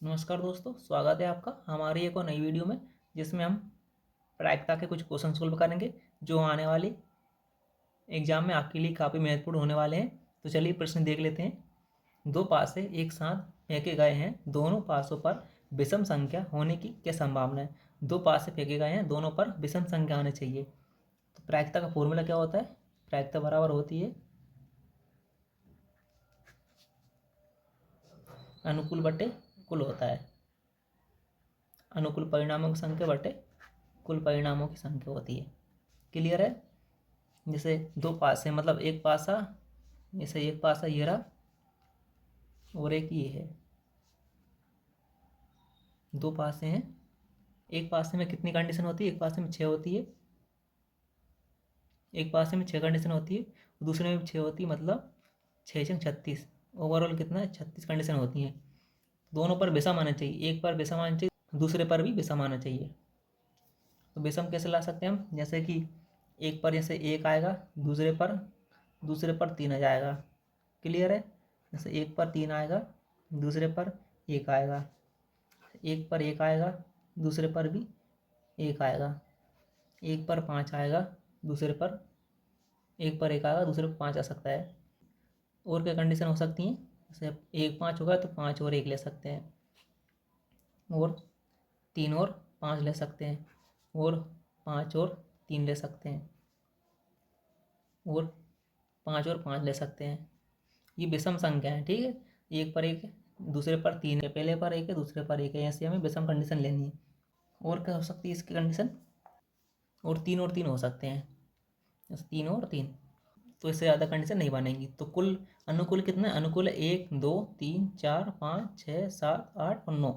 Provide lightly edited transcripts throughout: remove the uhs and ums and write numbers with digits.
नमस्कार दोस्तों, स्वागत है आपका हमारी एक और नई वीडियो में, जिसमें हम प्रायिकता के कुछ क्वेश्चन सोल्व करेंगे जो आने वाली एग्जाम में आपके लिए काफ़ी महत्वपूर्ण होने वाले हैं। तो चलिए प्रश्न देख लेते हैं। दो पासे एक साथ फेंके गए हैं, दोनों पासों पर विषम संख्या होने की क्या संभावना है। दो पासे फेंके गए हैं, दोनों पर विषम संख्या आनी चाहिए। तो प्रायिकता का फॉर्मूला क्या होता है? प्रायिकता बराबर होती है अनुकूल बटे कुल होता है। अनुकूल परिणामों की संख्या बटे कुल परिणामों की संख्या होती है। क्लियर है? जैसे दो पासे मतलब एक पासा, जैसे एक पासा ये रहा और एक ये है। दो पासे हैं, एक पासे में कितनी कंडीशन होती है? एक पासे में 6 होती है। एक पासे में 6 कंडीशन होती है, दूसरे में भी 6 होती है, मतलब 6 छंग 36। ओवरऑल कितना है? 36 कंडीशन होती हैं। दोनों पर विषम आना चाहिए, एक पर विषम आना चाहिए, दूसरे पर भी विषम आना चाहिए। तो विषम कैसे ला सकते हैं हम? जैसे कि एक पर जैसे एक आएगा, दूसरे पर 3 आ जाएगा। क्लियर है? जैसे एक पर 3 आएगा, दूसरे पर एक आएगा। एक पर एक आएगा, दूसरे पर भी एक आएगा। एक पर 5 आएगा, दूसरे पर एक पर एक आएगा, दूसरे पर 5 आ सकता है। और क्या कंडीशन हो सकती हैं? जैसे एक 5 होगा तो 5 और एक ले सकते हैं, और 3 और 5 ले सकते हैं, और 5 और 3 ले सकते हैं, और 5 और 5 ले सकते हैं। ये विषम संख्या है, ठीक है। एक पर एक है, दूसरे पर 3 है, पहले पर एक है, दूसरे पर एक है, ऐसे हमें विषम कंडीशन लेनी है। और क्या हो सकती है इसकी कंडीशन? और तीन हो सकते हैं, जैसे 3 और 3। तो इससे ज़्यादा कंडीशन नहीं बनेगी। तो कुल अनुकूल कितना है? अनुकूल है 1 2 3 4 5 6 7 8 और 9।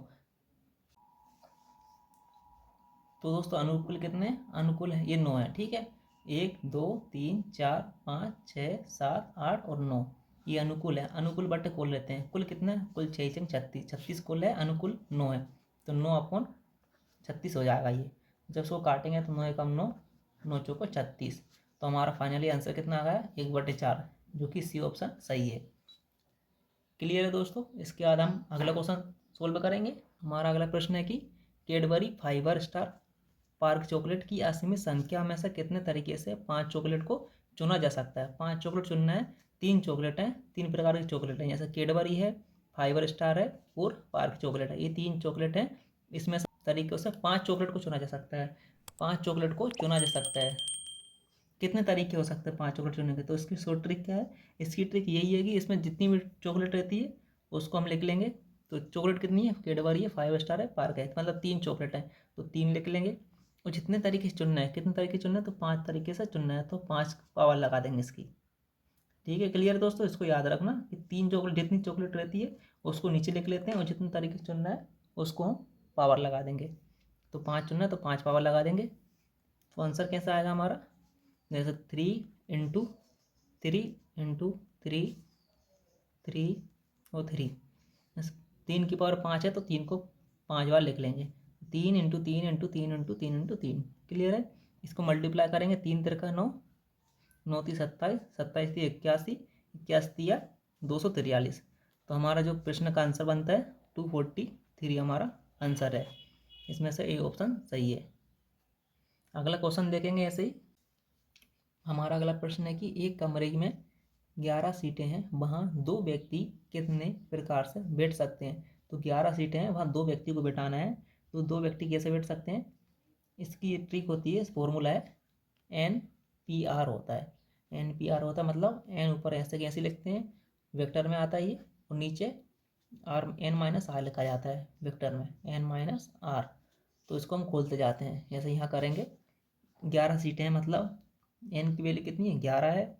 तो दोस्तों अनुकूल कितने हैं? अनुकूल है ये 9 है, ठीक है। 1 2 3 4 5 6 7 8 और 9, ये अनुकूल है। अनुकूल बटे कुल लेते हैं। कुल कितना है? कुल 6 छंग 36, 36 कुल है, अनुकूल 9 है। तो 9/36 हो जाएगा ये। जब इसको काटेंगे तो 9 एकम 9, 9 चौको 36। तो हमारा फाइनली आंसर कितना आ गया? 1/4, जो कि सी ऑप्शन सही है। क्लियर है दोस्तों? इसके बाद हम अगला क्वेश्चन सोल्व करेंगे। हमारा अगला प्रश्न है कि Cadbury fibre star park chocolate की असीमित संख्या में से कितने तरीके से 5 चॉकलेट को चुना जा सकता है। 5 चॉकलेट चुनना है। 3 चॉकलेट हैं, 3 प्रकार की चॉकलेट हैं, जैसे कैडबरी है, फाइबर स्टार है और पार्क चॉकलेट है। ये 3 चॉकलेट हैं, इसमें से तरीकों से 5 चॉकलेट को चुना जा सकता है। 5 चॉकलेट को चुना जा सकता है। कितने तरीके हो सकते हैं 5 चॉकलेट चुनने के? तो इसकी शॉर्ट ट्रिक क्या है? इसकी ट्रिक यही है कि इसमें जितनी भी चॉकलेट रहती है उसको हम लिख लेंगे। तो चॉकलेट कितनी है? कैडबरी है, फाइव स्टार है, पार्क है, मतलब 3 चॉकलेट है, तो 3 लिख लेंगे। और जितने तरीके से चुनना है, कितने तरीके चुनना है? तो 5 तरीके से चुनना है, तो 5 पावर लगा देंगे इसकी। ठीक है, क्लियर दोस्तों? इसको याद रखना कि 3 चॉकलेट, जितनी चॉकलेट रहती है उसको नीचे लिख लेते हैं, और जितने तरीके से चुनना है उसको हम पावर लगा देंगे। तो 5 चुनना है तो 5 पावर लगा देंगे। तो आंसर कैसा आएगा हमारा? जैसे 3 × 3 × 3, 3 और 3, 3 की पावर 5 है तो 3 को 5 बार लिख लेंगे। 3 × 3 × 3 × 3 × 3। क्लियर है? इसको मल्टीप्लाई करेंगे। 3 तिरका 9, 9 × 3 27, 27 × 3 81, 81 × 243। तो हमारा जो प्रश्न का आंसर बनता है 243 हमारा आंसर है। इसमें से ए ऑप्शन सही है। अगला क्वेश्चन देखेंगे ऐसे ही। हमारा अगला प्रश्न है कि एक कमरे में 11 सीटें हैं, वहाँ 2 व्यक्ति कितने प्रकार से बैठ सकते हैं। तो 11 सीटें हैं, वहाँ 2 व्यक्ति को बैठाना है, तो 2 व्यक्ति कैसे बैठ सकते हैं? इसकी ट्रिक होती है, फॉर्मूला है NPR होता है। NPR होता है मतलब n ऊपर ऐसे कैसे लिखते हैं, वेक्टर में आता है ये, और नीचे n-r लिखा जाता है वेक्टर में, n-r। तो इसको हम खोलते जाते हैं, जैसे यहाँ करेंगे। 11 सीटें हैं मतलब n की वैल्यू कितनी है? 11 है,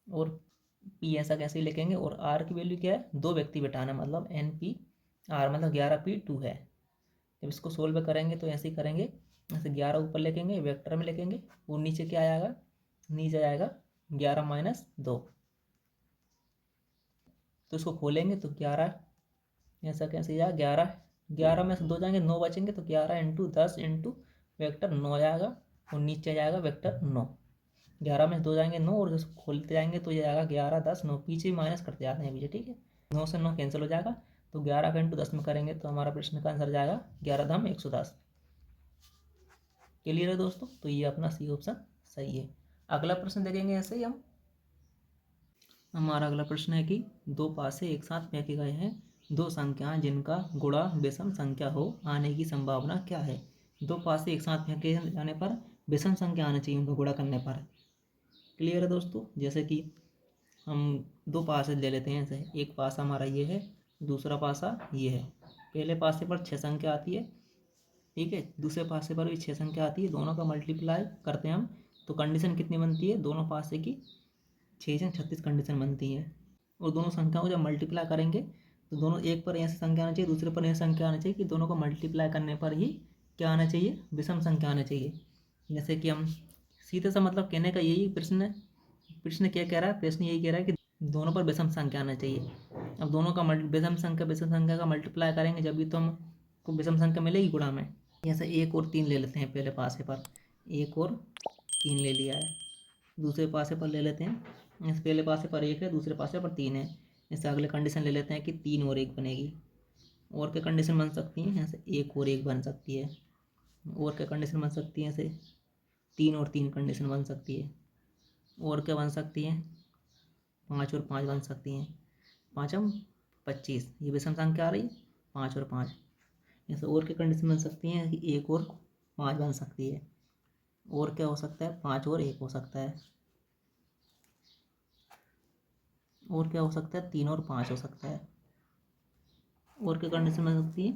और p ऐसा कैसे लिखेंगे, और r की वैल्यू क्या है? 2 व्यक्ति बैठाना, मतलब NPR मतलब 11p2 है। जब इसको सोल्व करेंगे तो ऐसे ही करेंगे, ऐसे 11 ऊपर लिखेंगे, वेक्टर में लिखेंगे, और नीचे क्या आएगा? नीचे आएगा 11-2। तो इसको खोलेंगे तो 11, ऐसा कैसे जाएगा? 11, 11 में से 2 जाएंगे, 9 बचेंगे, तो 11 × 10 × वेक्टर 9 जाएगा, और नीचे जाएगा वेक्टर 9। 11 में से 2 जाएंगे 9, और जब खोलते जाएंगे तो ये आएगा 11 10 9, पीछे माइनस करते जाते हैं पीछे, ठीक है। 9 से 9 कैंसिल हो जाएगा, तो 11 का इंटू 10 में करेंगे तो हमारा प्रश्न का आंसर जाएगा 11 धाम 110। क्लियर है दोस्तों? तो ये अपना सी ऑप्शन सही है। अगला प्रश्न देखेंगे ऐसे ही हम। हमारा अगला प्रश्न है कि दो पासे एक साथ फेंके गए हैं, दो संख्याएं जिनका गुणा विषम संख्या हो, आने की संभावना क्या है? दो पासे एक साथ फेंके जाने पर विषम संख्या आनी चाहिए उनको गुणा करने पर। क्लियर है दोस्तों? जैसे कि हम दो पासे ले लेते हैं। ऐसे एक पासा हमारा ये है, दूसरा पासा ये है। पहले पासे पर 6 संख्या आती है, ठीक है, दूसरे पासे पर भी 6 संख्या आती है। दोनों का मल्टीप्लाई करते हैं हम तो कंडीशन कितनी बनती है? दोनों पासे की 6 36 कंडीशन बनती है। और दोनों संख्याओं को जब मल्टीप्लाई करेंगे तो दोनों एक पर ऐसी संख्या आना चाहिए, दूसरे पर ऐसी संख्या आना चाहिए कि दोनों को मल्टीप्लाई करने पर ही क्या आना चाहिए? विषम संख्या आना चाहिए। जैसे कि हम सीधे सा मतलब कहने का यही प्रश्न क्या कह रहा है? प्रश्न यही कह रहा है कि दोनों पर विषम संख्या आना चाहिए। अब दोनों का विषम संख्या का मल्टीप्लाई करेंगे जब भी तो हमको विषम संख्या मिलेगी गुणा में। जैसे 1 और 3 ले लेते हैं। पहले पासे पर 1 और 3 ले लिया है, दूसरे पासे पर ले लेते हैं। इस पहले पासे पर 1 है, दूसरे पासे पर 3 है। इससे अगले कंडीशन ले लेते हैं कि 3 और 1 बनेगी। और क्या कंडीशन बन सकती है? यहाँ से 1 और 1 बन सकती है। और क्या कंडीशन बन सकती है? ऐसे 3 और 3 कंडीशन बन सकती है। और क्या बन सकती है? 5 और 5 बन सकती हैं। 5 25, ये विषम संख्या आ रही, 5 और 5। ऐसे और क्या कंडीशन बन सकती हैं कि 1 और 5 बन सकती है। और क्या हो सकता है? 5 और 1 हो सकता है। और क्या हो सकता है? 3 और 5 हो सकता है। और क्या कंडीशन बन सकती है?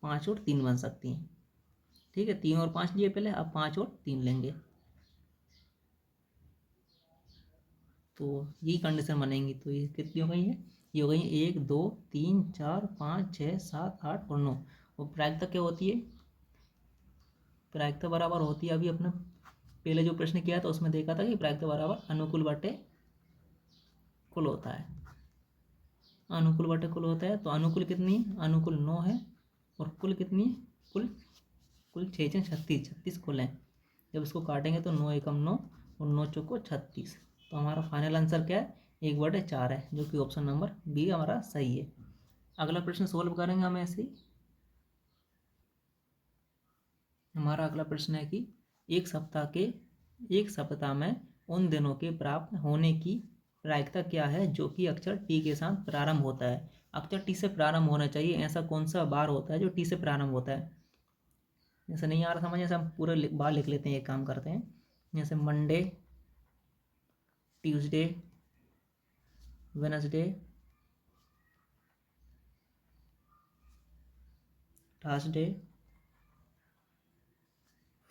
5 और 3 बन सकती हैं। ठीक है, 3 और 5 लिए पहले, अब 5 और 3 लेंगे तो यही कंडीशन बनेंगी। तो ये कितनी हो गई है? ये हो गई 1 2 3 4 5 6 7 8 और 9। और प्रायिकता क्या होती है? प्रायिकता बराबर होती है, अभी अपने पहले जो प्रश्न किया था उसमें देखा था कि प्रायिकता बराबर अनुकूल बटे कुल होता है। अनुकूल बटे कुल होता है। तो अनुकूल कितनी? अनुकूल 9 है। और कुल कितनी? कुल कुल 6 6 36, 36 कुल है। जब इसको काटेंगे तो 9 एकम 9 और 9 चौको 36। तो हमारा फाइनल आंसर क्या है? 1/4 है, जो कि ऑप्शन नंबर बी हमारा सही है। अगला प्रश्न सोल्व करेंगे हम ऐसे ही। हमारा अगला प्रश्न है कि एक सप्ताह में उन दिनों के प्राप्त होने की प्रायिकता क्या है जो कि अक्षर टी के साथ प्रारंभ होता है? अक्षर टी से प्रारंभ होना चाहिए। ऐसा कौन सा बार होता है जो टी से प्रारंभ होता है? जैसे नहीं आ रहा समझ, जैसे हम पूरा बार लिख लेते हैं। एक काम करते हैं, जैसे Monday, Tuesday, Wednesday, Thursday,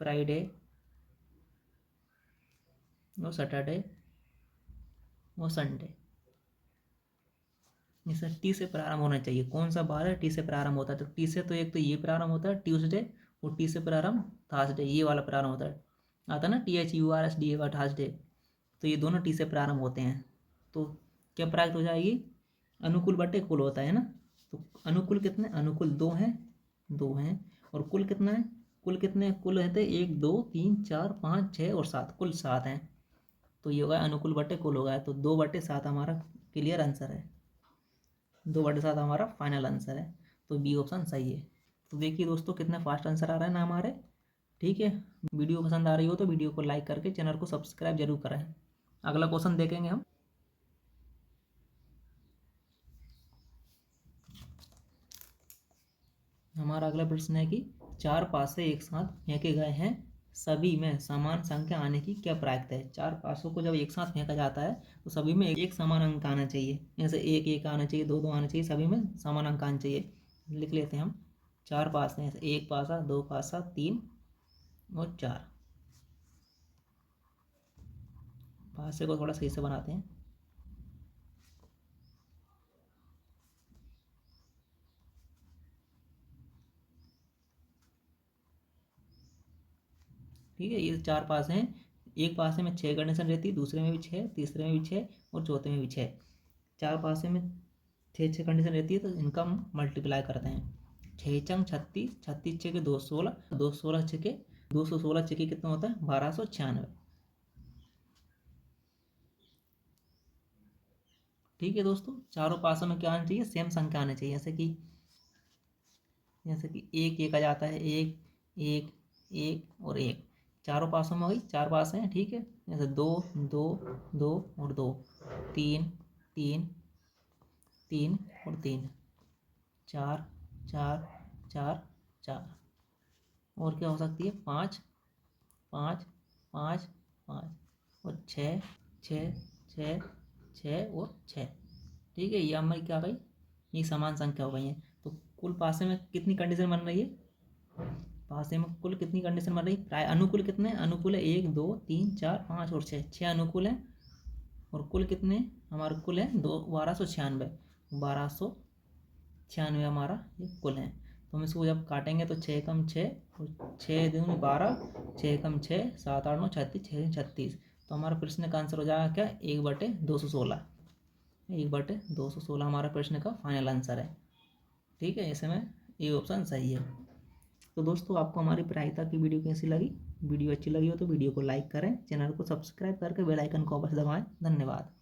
Friday और सैटरडे और संडे। जैसे टी से प्रारंभ होना चाहिए। कौन सा बार है टी से प्रारंभ होता है? तो टी से तो एक तो ये प्रारंभ होता है ट्यूसडे, और टी से प्रारंभ थर्सडे, ये वाला प्रारंभ होता है। आता ना THURSDE थर्सडे। तो ये दोनों टी से प्रारंभ होते हैं। तो क्या प्राप्त हो जाएगी? अनुकूल बटे कुल होता है ना। तो अनुकूल कितने? अनुकूल 2 हैं, 2 हैं। और कुल कितना है? कुल कितने कुल है? 1 2 3 4 5 6 और 7, कुल 7 हैं। तो ये होगा अनुकूल बटे कुल होगा। तो 2/7 हमारा क्लियर आंसर है। 2/7 हमारा फाइनल आंसर है। तो बी ऑप्शन सही है। तो देखिए दोस्तों कितने फास्ट आंसर आ रहे हैं ना हमारे। ठीक है, वीडियो पसंद आ रही हो तो वीडियो को लाइक करके चैनल को सब्सक्राइब जरूर करें। अगला क्वेश्चन देखेंगे हम। हमारा अगला प्रश्न है कि 4 पासे एक साथ फेंके गए हैं, सभी में समान संख्या आने की क्या प्रायिकता है? 4 पासों को जब एक साथ फेंका जाता है तो सभी में एक समान अंक आना चाहिए। जैसे 1 1 आना चाहिए, 2 2 आना चाहिए, सभी में समान अंक आना चाहिए। लिख लेते हैं हम। 4 पासे हैं, 1 पासा, 2 पासा, 3 और 4। पासे को थोड़ा सही से बनाते हैं। ठीक है, ये 4 पासे हैं। एक पासे में 6 कंडीशन रहती है, दूसरे में भी 6, तीसरे में भी 6 और चौथे में भी 6। 4 पासे में 6 6 कंडीशन रहती है, तो इनका हम मल्टीप्लाई करते हैं। 6 चंग 36, 36 छः के 216, 216 छः के 216 छः के कितना होता है? 1296। ठीक है दोस्तों, चारों पासों में क्या आना चाहिए, सेम संख्या आनी चाहिए। जैसे कि एक एक आ जाता है, एक एक एक और एक, चारों पासों में हो गई, चार पास हैं, ठीक है। जैसे दो दो दो और दो, तीन तीन तीन और तीन, चार चार चार चार, और क्या हो सकती है, पाँच पाँच पाँच पाँच, और छः छः छः छः और छः। ठीक है, ये हमारी क्या गई, ये समान संख्या हो गई है। तो कुल पासे में कितनी कंडीशन बन रही है, पासे में कुल कितनी कंडीशन बन रही है, प्राय अनुकूल कितने, अनुकूल है एक दो तीन चार पाँच और छः, छः अनुकूल है। और कुल कितने हमारे कुल है, 1296, 1296 हमारा ये कुल है। तो हम इसको जब काटेंगे तो छः कम छः और छः दूनी 12, छः कम छः, 7 8 9 36, 6 36। तो हमारा प्रश्न का आंसर हो जाएगा क्या, 1/216, 1/216 हमारा प्रश्न का फाइनल आंसर है। ठीक है, ऐसे में ये ऑप्शन सही है। तो दोस्तों, आपको हमारी प्रायिकता की वीडियो कैसी लगी, वीडियो अच्छी लगी हो तो वीडियो को लाइक करें, चैनल को सब्सक्राइब करके बेल आइकन को अवश्य दबाएं। धन्यवाद।